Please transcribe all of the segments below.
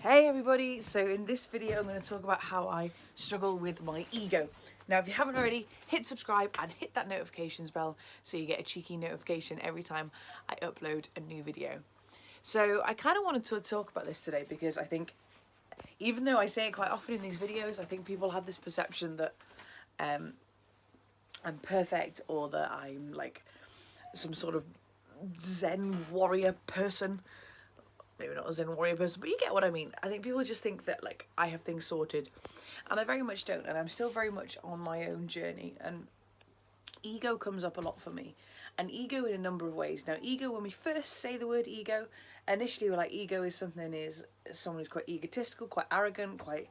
Hey everybody, so in this video I'm going to talk about how I struggle with my ego. Now if you haven't already, hit subscribe and hit that notifications bell so you get a cheeky notification every time I upload a new video. So I kind of wanted to talk about this today because I think, even though I say it quite often in these videos, I think people have this perception that I'm perfect or that I'm like some sort of Zen warrior person. Maybe not a Zen warrior person, but you get what I mean. I think people just think that like I have things sorted, and I very much don't, and I'm still very much on my own journey, and ego comes up a lot for me, and ego in a number of ways. Now ego, when we first say the word ego, initially we're like, ego is someone who's quite egotistical, quite arrogant, quite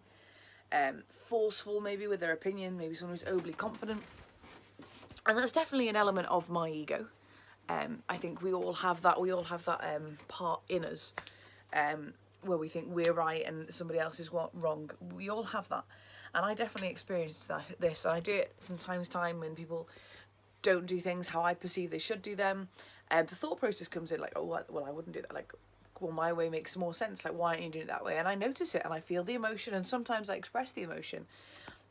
forceful maybe with their opinion, maybe someone who's overly confident, and that's definitely an element of my ego. I think we all have that part in us, where we think we're right and somebody else is wrong. We all have that, and I definitely experienced this. I do it from time to time when people don't do things how I perceive they should do them. The thought process comes in like, oh well, I wouldn't do that. Like, well, my way makes more sense. Like, why aren't you doing it that way? And I notice it and I feel the emotion, and sometimes I express the emotion.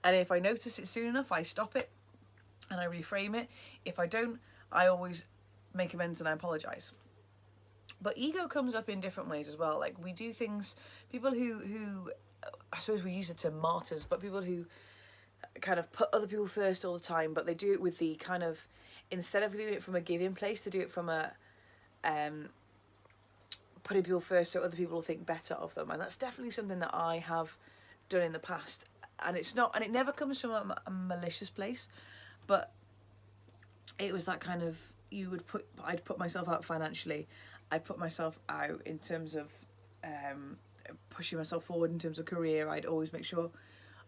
And if I notice it soon enough, I stop it and I reframe it. If I don't, I always make amends and I apologise. But ego comes up in different ways as well. Like, we do things, people who I suppose we use the term martyrs, but people who kind of put other people first all the time, but they do it with the kind of, instead of doing it from a giving place, they do it from a putting people first so other people will think better of them. And that's definitely something that I have done in the past, and it never comes from a malicious place, but it was that kind of, I'd put myself out financially, I'd put myself out in terms of pushing myself forward in terms of career. I'd always make sure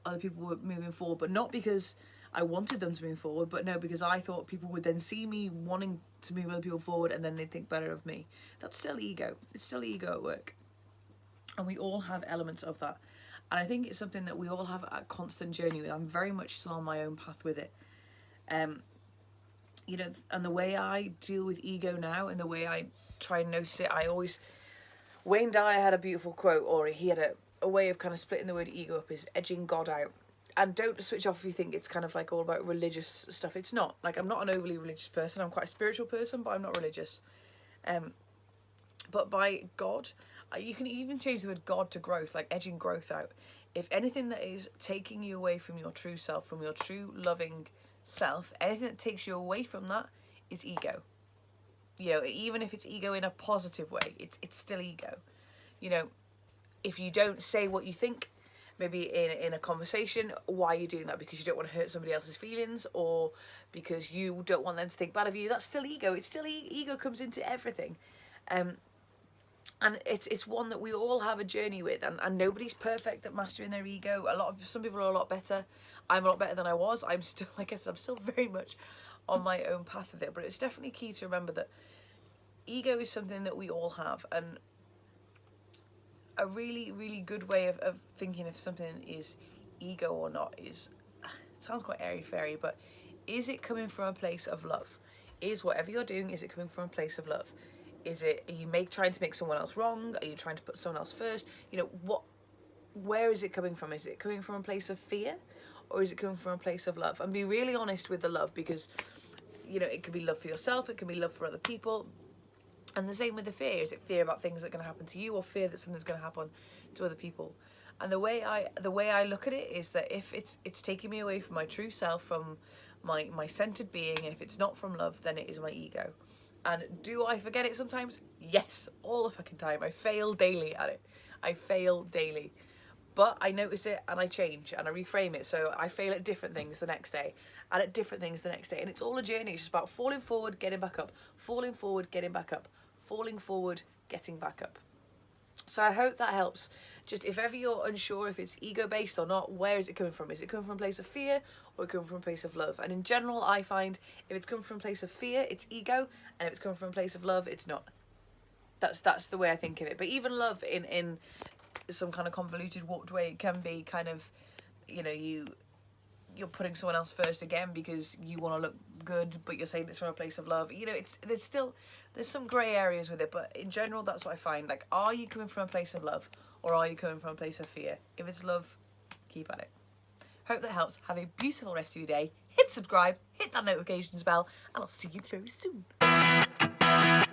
other people were moving forward, but not because I wanted them to move forward, but no, because I thought people would then see me wanting to move other people forward and then they'd think better of me. That's still ego. It's still ego at work. And we all have elements of that. And I think it's something that we all have a constant journey with. I'm very much still on my own path with it. You know, and the way I deal with ego now and the way I try and notice it, Wayne Dyer had a beautiful quote, or he had a way of kind of splitting the word ego up, is edging God out. And don't switch off if you think it's kind of like all about religious stuff. It's not. Like, I'm not an overly religious person. I'm quite a spiritual person, but I'm not religious. But by God, you can even change the word God to growth, like edging growth out. If anything that is taking you away from your true self, from your true loving self, anything that takes you away from that is ego. You know, even if it's ego in a positive way, it's still ego. You know, if you don't say what you think, maybe in a conversation, why are you doing that? Because you don't want to hurt somebody else's feelings, or because you don't want them to think bad of you. That's still ego. It's still ego comes into everything. And it's one that we all have a journey with, and nobody's perfect at mastering their ego. Some people are a lot better. I'm a lot better than I was. I'm still, like I said, I'm still very much on my own path with it, but it's definitely key to remember that ego is something that we all have, and a really, really good way of thinking if something is ego or not is, it sounds quite airy-fairy, but is it coming from a place of love? Is whatever you're doing, is it coming from a place of love? Are you trying to make someone else wrong? Are you trying to put someone else first? You know, where is it coming from? Is it coming from a place of fear, or is it coming from a place of love? And be really honest with the love, because, you know, it could be love for yourself, it can be love for other people. And the same with the fear. Is it fear about things that are going to happen to you, or fear that something's going to happen to other people? And the way I look at it is that if it's taking me away from my true self, from my centered being, and if it's not from love, then it is my ego. And do I forget it sometimes? Yes, all the fucking time. I fail daily at it. I fail daily. But I notice it and I change and I reframe it. So I fail at different things the next day, and at different things the next day. And it's all a journey. It's just about falling forward, getting back up, falling forward, getting back up, falling forward, getting back up. So I hope that helps. Just if ever you're unsure if it's ego-based or not, where is it coming from? Is it coming from a place of fear, or is it coming from a place of love? And in general, I find if it's coming from a place of fear, it's ego, and if it's coming from a place of love, it's not. That's the way I think of it. But even love in some kind of convoluted, warped way, it can be kind of, you know, you're putting someone else first again because you want to look good, but you're saying it's from a place of love. You know, there's some grey areas with it, but in general, that's what I find. Like, are you coming from a place of love, or are you coming from a place of fear? If it's love, keep at it. Hope that helps. Have a beautiful rest of your day. Hit subscribe, hit that notifications bell, and I'll see you very soon.